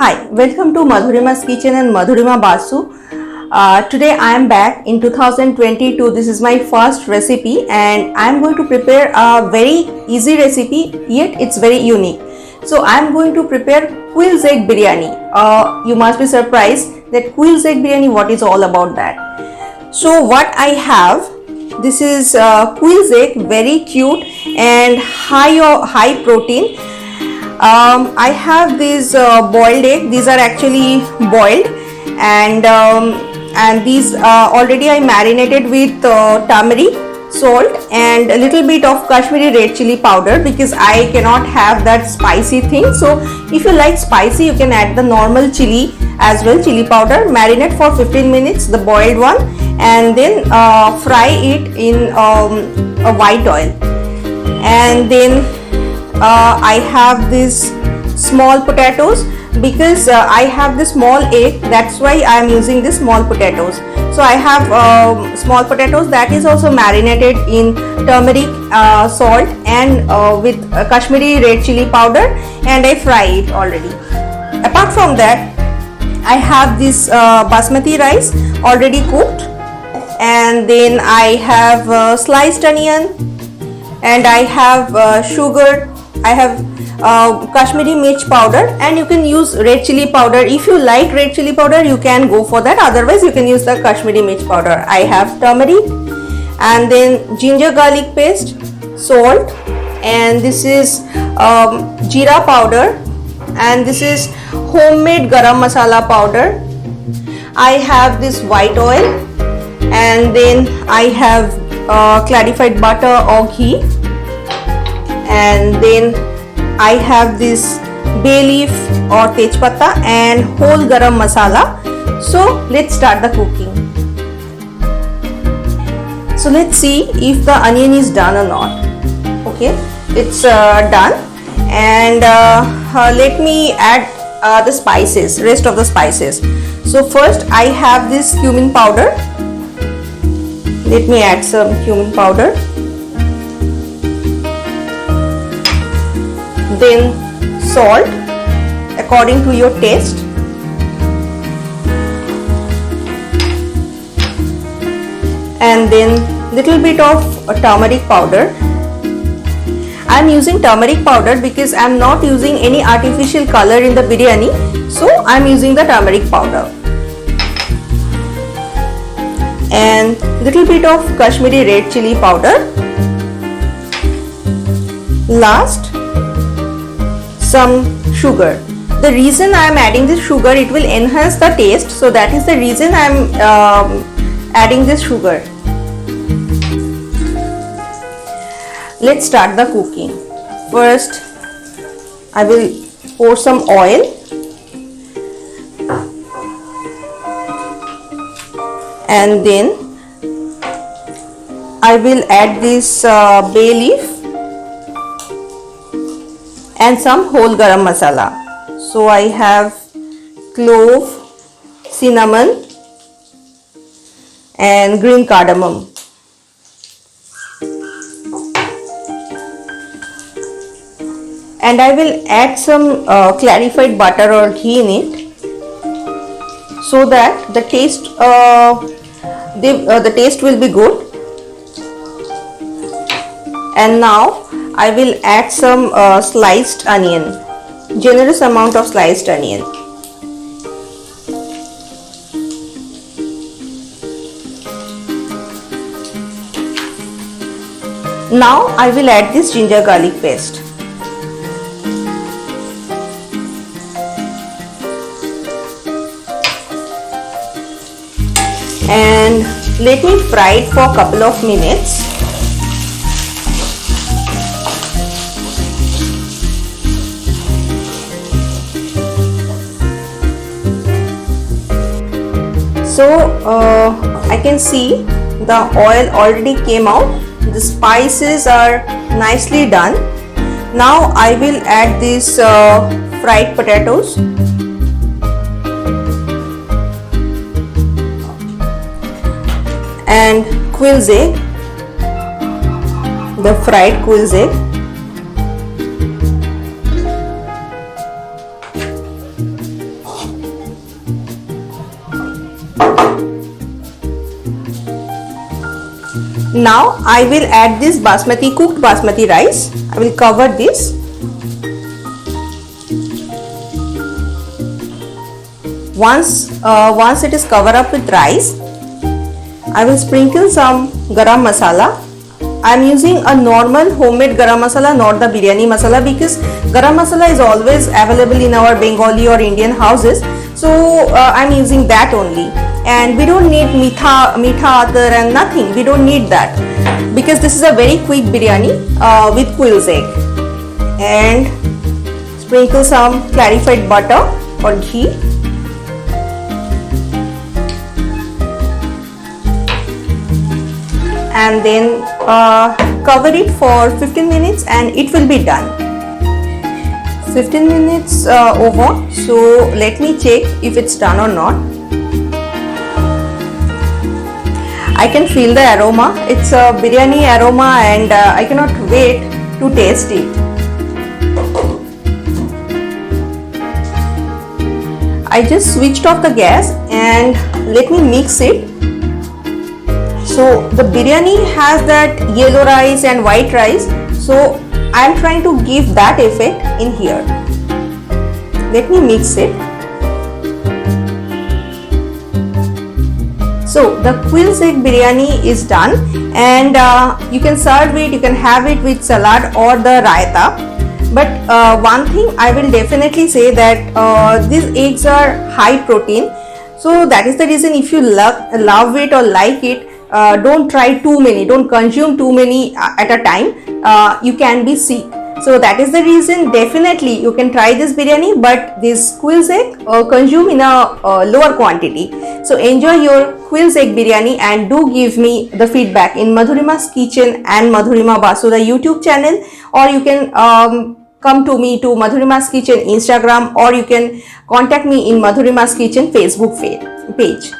Hi, welcome to Madhurima's Kitchen and Madhurima Basu. Today I am back in 2022. This is my first recipe and I am going to prepare a very easy recipe, yet it's very unique. So I am going to prepare quail's egg biryani. You must be surprised that quail's egg biryani, what is all about that. So what I have, this is quail's egg, very cute and high protein. I have these boiled egg. These are actually boiled, and these already I marinated with turmeric, salt, and a little bit of Kashmiri red chili powder because I cannot have that spicy thing. So if you like spicy, you can add the normal chili as well, chili powder. Marinate for 15 minutes the boiled one, and then fry it in a white oil, and then I have these small potatoes because I have the small egg, that's why I am using the small potatoes. So I have small potatoes that is also marinated in turmeric, salt, and with Kashmiri red chili powder, and I fry it already. Apart from that, I have this basmati rice already cooked, and then I have sliced onion, and I have sugar. I have Kashmiri mirch powder, and you can use red chili powder. If you like red chili powder, you can go for that. Otherwise, you can use the Kashmiri mirch powder. I have turmeric, and then ginger garlic paste, salt, and this is jeera powder, and this is homemade garam masala powder. I have this white oil, and then I have clarified butter or ghee. And then I have this bay leaf or tej pata and whole garam masala. So let's start the cooking. So let's see if the onion is done or not. Okay, it's done, and let me add the spices, rest of the spices. So first I have this cumin powder. Let me add some cumin powder. Then salt according to your taste, and then little bit of turmeric powder. I am using turmeric powder because I am not using any artificial color in the biryani, so I am using the turmeric powder, and little bit of Kashmiri red chili powder. Last, some sugar. The reason I am adding this sugar, it will enhance the taste, so that is the reason I am adding this sugar. Let's start the cooking. First I will pour some oil, and then I will add this bay leaf and some whole garam masala. So I have clove, cinnamon, and green cardamom. And I will add some clarified butter or ghee in it, so that the taste will be good. And now I will add some sliced onion, generous amount of sliced onion. Now I will add this ginger garlic paste. And let me fry it for a couple of minutes. So I can see the oil already came out. The spices are nicely done. Now I will add these fried potatoes. And quail's egg, the fried quail's egg. Now I will add this basmati, cooked basmati rice. I will cover this. Once it is covered up with rice, I will sprinkle some garam masala. I am using a normal homemade garam masala, not the biryani masala, because garam masala is always available in our Bengali or Indian houses. So I am using that only, and we don't need meetha atar and nothing. We don't need that because this is a very quick biryani with quail's egg. And sprinkle some clarified butter or ghee. And then cover it for 15 minutes and it will be done. 15 minutes over, so let me check if it's done or not. I can feel the aroma. It's a biryani aroma and I cannot wait to taste it. I just switched off the gas and let me mix it. So the biryani has that yellow rice and white rice, so I am trying to give that effect in here. Let me mix it. So the quail's egg biryani is done, and you can serve it, you can have it with salad or the raita. But one thing I will definitely say that these eggs are high protein, so that is the reason if you love it or like it, don't try too many, don't consume too many at a time. You can be sick. So that is the reason definitely you can try this biryani, but this quail's egg consume in a lower quantity. So enjoy your quail's egg biryani and do give me the feedback in Madhurima's Kitchen and Madhurima Basu, the YouTube channel, or you can come to me to Madhurima's Kitchen Instagram, or you can contact me in Madhurima's Kitchen Facebook page.